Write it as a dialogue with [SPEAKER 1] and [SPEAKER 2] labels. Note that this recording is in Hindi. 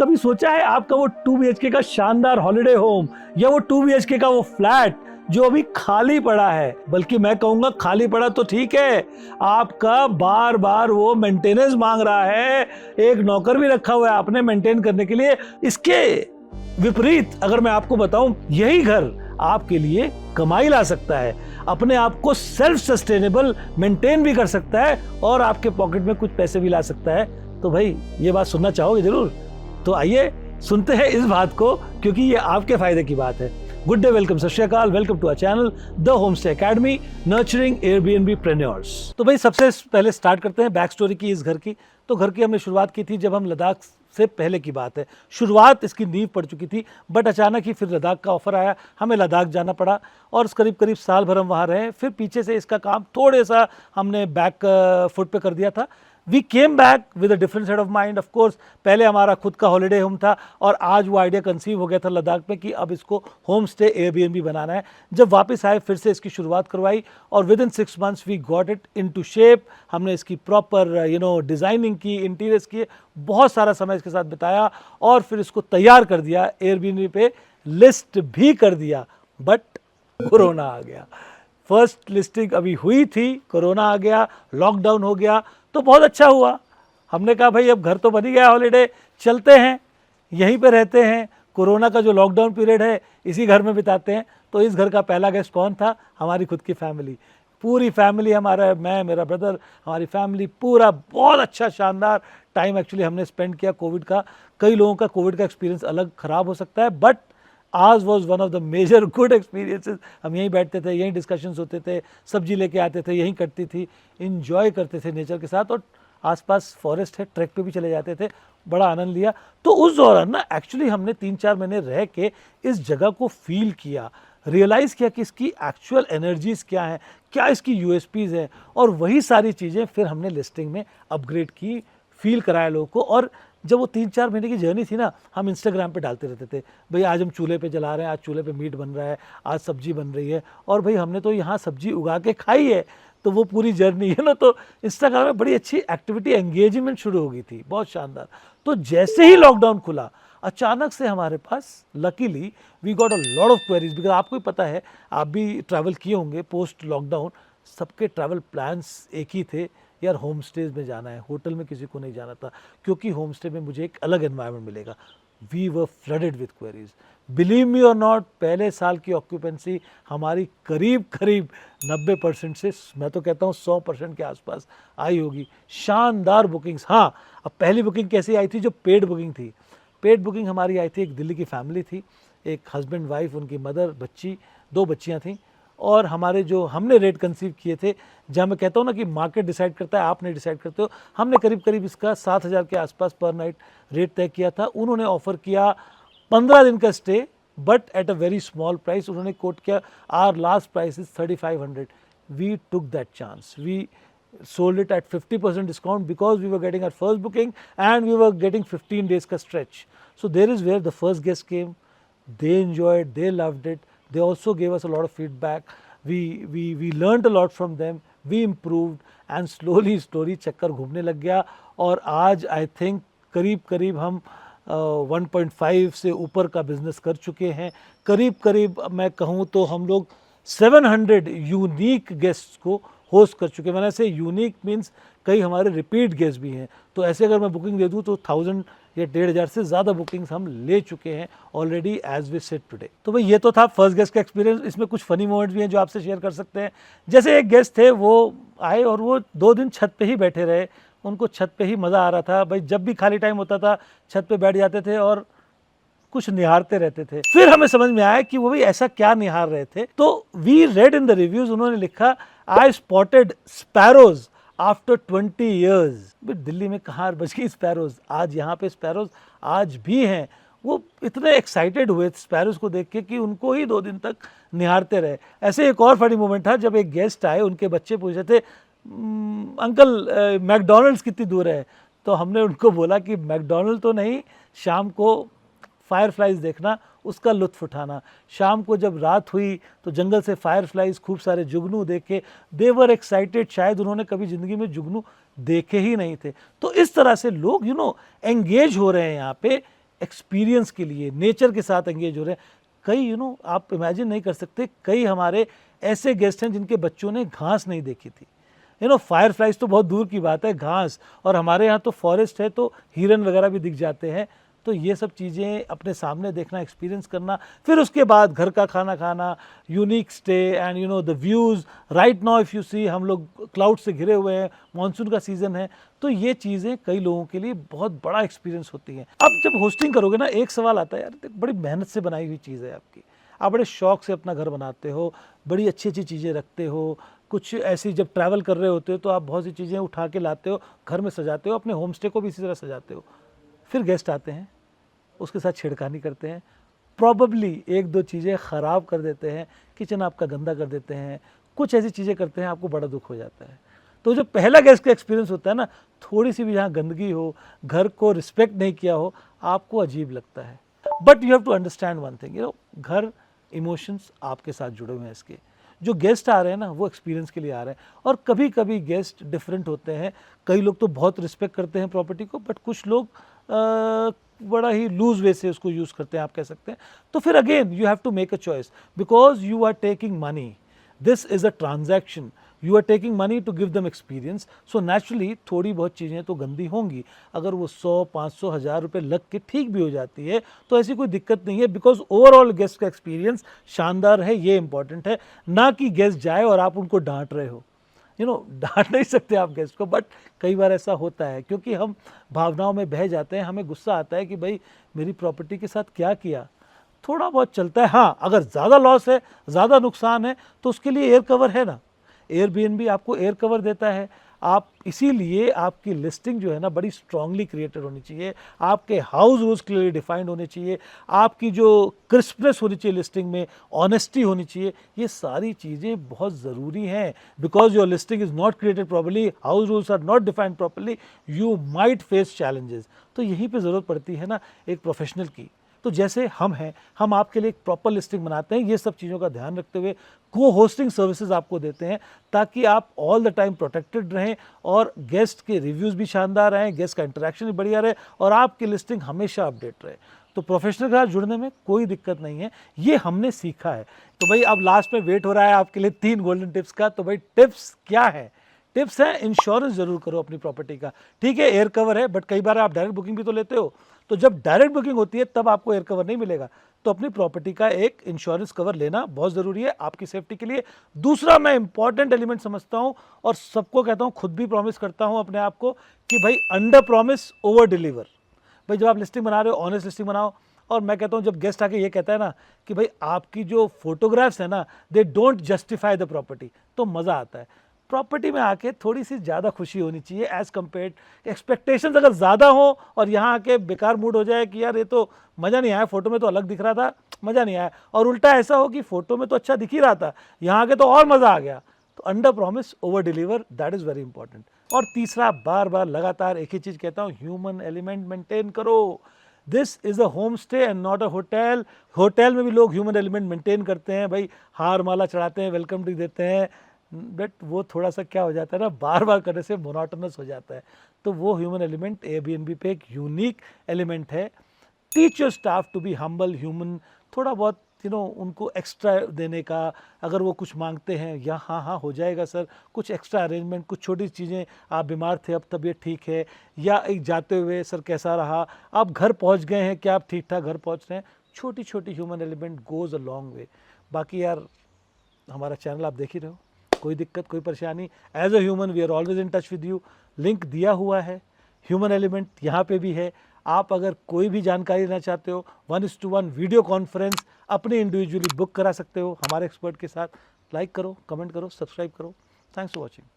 [SPEAKER 1] कभी सोचा है आपका वो 2 BHK का शानदार हॉलिडे होम या वो 2 BHK का वो फ्लैट जो अभी खाली पड़ा है, बल्कि मैं कहूंगा खाली पड़ा तो ठीक है, आपका बार बार वो मेंटेनेंस मांग रहा है, एक नौकर भी रखा हुआ है आपने मेंटेन करने के लिए। इसके विपरीत अगर मैं आपको बताऊं, यही घर आपके लिए कमाई ला सकता है, अपने आप को सेल्फ सस्टेनेबल मेंटेन भी कर सकता है और आपके पॉकेट में कुछ पैसे भी ला सकता है। तो भाई ये बात सुनना चाहोगे जरूर, तो आइए सुनते हैं इस बात को, क्योंकि ये आपके फायदे की बात है। गुड डे, वेलकम, सत श्री अकाल, welcome to our channel the homestay academy, nurturing Airbnb preneurs. तो भाई सबसे पहले स्टार्ट करते हैं बैक स्टोरी की इस घर की। तो घर की हमने शुरुआत की थी जब हम लद्दाख से पहले की बात है, शुरुआत इसकी नींव पड़ चुकी थी, बट अचानक ही फिर लद्दाख का ऑफर आया, हमें लद्दाख जाना पड़ा और करीब करीब साल भर हम वहाँ रहे। फिर पीछे से इसका काम थोड़े सा हमने बैक फुट पे कर दिया था। We came back with a different set of mind. Of course पहले हमारा खुद का हॉलिडे होम था और आज वो आइडिया कंसीव हो गया था लद्दाख में कि अब इसको होम स्टे एयरबीएनबी बनाना है। जब वापस आए फिर से इसकी शुरुआत करवाई और within 6 months we got it into shape. हमने इसकी प्रॉपर डिज़ाइनिंग की, इंटीरियर्स किए, बहुत सारा समय इसके साथ बिताया और फिर इसको तैयार कर दिया, एयरबीएनबी पे लिस्ट भी कर दिया। बट कोरोना आ गया, फर्स्ट लिस्टिंग अभी हुई थी, कोरोना आ गया, लॉकडाउन हो गया। तो बहुत अच्छा हुआ, हमने कहा भाई अब घर तो बन ही गया, हॉलिडे चलते हैं, यहीं पे रहते हैं, कोरोना का जो लॉकडाउन पीरियड है इसी घर में बिताते हैं। तो इस घर का पहला गेस्ट कौन था? हमारी खुद की फैमिली, पूरी फैमिली, हमारा, मैं, मेरा ब्रदर, हमारी फैमिली, पूरा बहुत अच्छा शानदार टाइम एक्चुअली हमने स्पेंड किया कोविड का। कई लोगों का कोविड का एक्सपीरियंस अलग ख़राब हो सकता है, बट आज was one of the major good experiences. हम यहीं बैठते थे, यहीं डिस्कशंस होते थे, सब्जी लेके आते थे, यहीं कटती थी, इंजॉय करते थे नेचर के साथ, और आसपास फॉरेस्ट है, ट्रैक पे भी चले जाते थे, बड़ा आनंद लिया। तो उस दौरान ना एक्चुअली हमने 3-4 महीने रह के इस जगह को फील किया, रियलाइज़ किया कि इसकी एक्चुअल एनर्जीज़ क्या हैं, क्या इसकी यूएसपीज़ हैं, और वही सारी चीज़ें फिर हमने लिस्टिंग में अपग्रेड की, फील कराया लोगों को। और जब वो 3-4 महीने की जर्नी थी ना, हम इंस्टाग्राम पे डालते रहते थे, भाई आज हम चूल्हे पे जला रहे हैं, आज चूल्हे पे मीट बन रहा है, आज सब्जी बन रही है, और भाई हमने तो यहाँ सब्जी उगा के खाई है। तो वो पूरी जर्नी है ना, तो इंस्टाग्राम में बड़ी अच्छी एक्टिविटी, एंगेजमेंट शुरू हो गई थी, बहुत शानदार। तो जैसे ही लॉकडाउन खुला, अचानक से हमारे पास luckily we got a lot of queries, because आपको ही पता है, आप भी ट्रैवल किए होंगे पोस्ट लॉकडाउन, सबके ट्रैवल प्लान्स एक ही थे, यार होम स्टेज में जाना है, होटल में किसी को नहीं जाना था, क्योंकि होम स्टे में मुझे एक अलग एनवायरनमेंट मिलेगा। We were flooded with queries, believe me और नॉट, पहले साल की ऑक्यूपेंसी हमारी करीब करीब 90% से, मैं तो कहता हूँ 100% के आसपास आई होगी। शानदार बुकिंग्स। हाँ, अब पहली बुकिंग कैसी आई थी? जो पेड बुकिंग थी। पेड बुकिंग हमारी आई थी, एक दिल्ली की फैमिली थी, एक हस्बैंड वाइफ, उनकी मदर, बच्ची, 2 बच्चियाँ थीं, और हमारे जो हमने रेट कंसीव किए थे, जहाँ मैं कहता हूँ ना कि मार्केट डिसाइड करता है, आप नहीं डिसाइड करते हो, हमने करीब करीब इसका 7,000 के आसपास पर नाइट रेट तय किया था। उन्होंने ऑफर किया 15 दिन का stay, but at a very small price. उन्होंने कोट किया, our last price is 3,500। We took that chance, we sold it at 50% discount because we were getting our first booking and we were getting 15 days ka stretch. So there is where the first guest came, they enjoyed, they loved it, they also gave us a lot of feedback, we learned a lot from them, we improved, and slowly चक्कर घूमने लग गया। और आज आई थिंक करीब करीब हम 1.5 से ऊपर का बिजनेस कर चुके हैं। करीब करीब मैं कहूँ तो हम लोग 700 यूनिक गेस्ट्स को होस्ट कर चुके हैं। मैंने ऐसे यूनिक मीन्स कई हमारे रिपीट गेस्ट भी हैं, तो ऐसे अगर मैं बुकिंग दे दूँ तो 1000 या 1500 से ज़्यादा बुकिंग्स हम ले चुके हैं already as we sit today. तो भाई ये तो था फर्स्ट गेस्ट का एक्सपीरियंस। इसमें कुछ फनी मोमेंट्स भी हैं जो आपसे शेयर कर सकते हैं। जैसे एक गेस्ट थे, वो आए और वो 2 दिन छत पे ही बैठे रहे, उनको छत पे ही मज़ा आ रहा था। भाई जब भी खाली टाइम होता था छत पे बैठ जाते थे और कुछ निहारते रहते थे। फिर हमें समझ में आया कि वो भी ऐसा क्या निहार रहे थे, तो we read in the reviews, उन्होंने लिखा, I spotted sparrows after 20 years। Delhi में कहाँ बच गई स्पैरोज, आज यहाँ पे स्पैरोज आज भी हैं। वो इतने एक्साइटेड हुए स्पैरोज को देख के कि उनको ही 2 दिन तक निहारते रहे। ऐसे एक और फनी मोमेंट था, जब एक गेस्ट आए, उनके बच्चे पूछ रहे थे, अंकल मैकडोनल्ड्स कितनी दूर है? तो हमने उनको बोला कि मैकडोनल्ड तो नहीं, शाम को फायरफ्लाइज देखना, उसका लुत्फ उठाना। शाम को जब रात हुई तो जंगल से फायरफ्लाइज, खूब सारे जुगनू देखे, दे वर एक्साइटेड, शायद उन्होंने कभी ज़िंदगी में जुगनू देखे ही नहीं थे। तो इस तरह से लोग एंगेज हो रहे हैं यहाँ पे एक्सपीरियंस के लिए नेचर के साथ एंगेज हो रहे हैं। कई आप इमेजिन नहीं कर सकते, कई हमारे ऐसे गेस्ट हैं जिनके बच्चों ने घास नहीं देखी थी। फायर फ्लाइज तो बहुत दूर की बात है, घास, और हमारे यहाँ तो फॉरेस्ट है तो हिरन वगैरह भी दिख जाते हैं। तो ये सब चीज़ें अपने सामने देखना, एक्सपीरियंस करना, फिर उसके बाद घर का खाना खाना, unique stay and the views. Right now if you see, हम लोग क्लाउड से घिरे हुए हैं, मानसून का सीज़न है, तो ये चीज़ें कई लोगों के लिए बहुत बड़ा एक्सपीरियंस होती हैं। अब जब होस्टिंग करोगे ना, एक सवाल आता है, यार बड़ी मेहनत से बनाई हुई चीज़ है आपकी, आप बड़े शौक से अपना घर बनाते हो, बड़ी अच्छी अच्छी चीज़ें रखते हो, कुछ ऐसी जब ट्रैवल कर रहे होते हो तो आप बहुत सी चीज़ें उठा के लाते हो, घर में सजाते हो, अपने होम स्टे को भी इसी तरह सजाते हो। फिर गेस्ट आते हैं, उसके साथ छेड़खानी करते हैं, प्रॉबली एक दो चीज़ें ख़राब कर देते हैं, किचन आपका गंदा कर देते हैं, कुछ ऐसी चीज़ें करते हैं, आपको बड़ा दुख हो जाता है। तो जो पहला गेस्ट का एक्सपीरियंस होता है ना, थोड़ी सी भी जहाँ गंदगी हो, घर को रिस्पेक्ट नहीं किया हो, आपको अजीब लगता है। But you have to understand one thing, घर इमोशंस आपके साथ जुड़े हुए हैं इसके। जो गेस्ट आ रहे हैं ना, वो एक्सपीरियंस के लिए आ रहे हैं, और कभी कभी गेस्ट डिफरेंट होते हैं। कई लोग तो बहुत रिस्पेक्ट करते हैं प्रॉपर्टी को, बट कुछ लोग बड़ा ही लूज वे से उसको यूज़ करते हैं, आप कह सकते हैं। तो फिर again you have to make a choice, because you are taking money, this is a transaction, you are taking money to give them experience. So naturally थोड़ी बहुत चीज़ें तो गंदी होंगी, अगर वो 100, 500, 1000 रुपये लग के ठीक भी हो जाती है तो ऐसी कोई दिक्कत नहीं है, बिकॉज ओवरऑल गेस्ट का एक्सपीरियंस शानदार है, ये इंपॉर्टेंट है, ना कि गेस्ट जाए और आप उनको डांट रहे हो। डांट नहीं सकते आप गेस्ट को, बट कई बार ऐसा होता है क्योंकि हम भावनाओं में बह जाते हैं, हमें गुस्सा आता है कि भाई मेरी प्रॉपर्टी के साथ क्या किया। थोड़ा बहुत चलता है, हाँ, अगर ज़्यादा लॉस है, ज़्यादा नुकसान है, तो उसके लिए एयर कवर है ना, एयरबीएनबी आपको एयर कवर देता है। आप इसीलिए आपकी लिस्टिंग जो है ना, बड़ी स्ट्रांगली क्रिएटेड होनी चाहिए, आपके हाउस रूल्स क्लियरली डिफाइंड होने चाहिए, आपकी जो क्रिस्पनेस होनी चाहिए लिस्टिंग में, ऑनेस्टी होनी चाहिए, ये सारी चीज़ें बहुत ज़रूरी हैं। Because your listing is not created properly, house rules are not defined properly, you might face challenges. तो यहीं पर ज़रूरत पड़ती है ना एक प्रोफेशनल की। तो जैसे हम हैं, हम आपके लिए एक प्रॉपर लिस्टिंग बनाते हैं, ये सब चीज़ों का ध्यान रखते हुए को होस्टिंग सर्विसेज आपको देते हैं, ताकि आप ऑल द टाइम प्रोटेक्टेड रहें और गेस्ट के रिव्यूज़ भी शानदार रहें, गेस्ट का इंटरेक्शन भी बढ़िया रहे और आपकी लिस्टिंग हमेशा अपडेट रहे। तो प्रोफेशनल के साथ जुड़ने में कोई दिक्कत नहीं है, ये हमने सीखा है। तो भाई अब लास्ट में वेट हो रहा है आपके लिए 3 गोल्डन टिप्स का। तो भाई टिप्स क्या है? टिप्स है, इंश्योरेंस जरूर करो अपनी प्रॉपर्टी का। ठीक है, एयर कवर है, बट कई बार आप डायरेक्ट बुकिंग भी तो लेते हो, तो जब डायरेक्ट बुकिंग होती है तब आपको एयर कवर नहीं मिलेगा। तो अपनी प्रॉपर्टी का एक इंश्योरेंस कवर लेना बहुत ज़रूरी है आपकी सेफ्टी के लिए। दूसरा मैं इंपॉर्टेंट एलिमेंट समझता हूं और सबको कहता हूं, खुद भी प्रॉमिस करता हूं अपने आप को, कि भाई अंडर प्रॉमिस ओवर डिलीवर। भाई जब आप लिस्टिंग बना रहे हो, ऑनेस्ट लिस्टिंग बनाओ। और मैं कहता हूं, जब गेस्ट आके ये कहता है ना कि भाई आपकी जो फोटोग्राफ्स है ना, they don't justify the property, तो मज़ा आता है। प्रॉपर्टी में आके थोड़ी सी ज़्यादा खुशी होनी चाहिए एज कम्पेयर। एक्सपेक्टेशंस अगर ज़्यादा हो और यहाँ आके बेकार मूड हो जाए कि यार ये तो मज़ा नहीं आया, फोटो में तो अलग दिख रहा था, मज़ा नहीं आया, और उल्टा ऐसा हो कि फोटो में तो अच्छा दिख ही रहा था, यहाँ आके तो और मज़ा आ गया, तो under promise over deliver, that is very important. और तीसरा, बार बार लगातार एक ही चीज़ कहता हूँ, ह्यूमन एलिमेंट मेंटेन करो। This is a home stay and not a hotel. Hotel में भी लोग ह्यूमन एलिमेंट मेंटेन करते हैं, भाई हार माला चढ़ाते हैं, वेलकम ड्रिंक देते हैं, बट वो थोड़ा सा क्या हो जाता है ना, बार बार करने से मोनोटोनस हो जाता है। तो वो ह्यूमन एलिमेंट एयरबीएनबी पे एक यूनिक एलिमेंट है। Teach your staff to be humble human. थोड़ा बहुत उनको एक्स्ट्रा देने का, अगर वो कुछ मांगते हैं, या हाँ हाँ हो जाएगा सर, कुछ एक्स्ट्रा अरेंजमेंट, कुछ छोटी चीज़ें, आप बीमार थे अब तबीयत ठीक है, या एक जाते हुए सर कैसा रहा, आप घर पहुँच गए हैं, क्या आप ठीक ठाक घर पहुँच रहे हैं, छोटी छोटी human element goes a long way. बाकी यार हमारा चैनल आप देख ही रहे हो, कोई दिक्कत कोई परेशानी, as a human we are always in touch with you. Link दिया हुआ है, ह्यूमन एलिमेंट यहाँ पे भी है। आप अगर कोई भी जानकारी लेना चाहते हो, 1:1 वीडियो कॉन्फ्रेंस अपने इंडिविजुअली बुक करा सकते हो हमारे एक्सपर्ट के साथ। लाइक करो, कमेंट करो, सब्सक्राइब करो। Thanks for watching.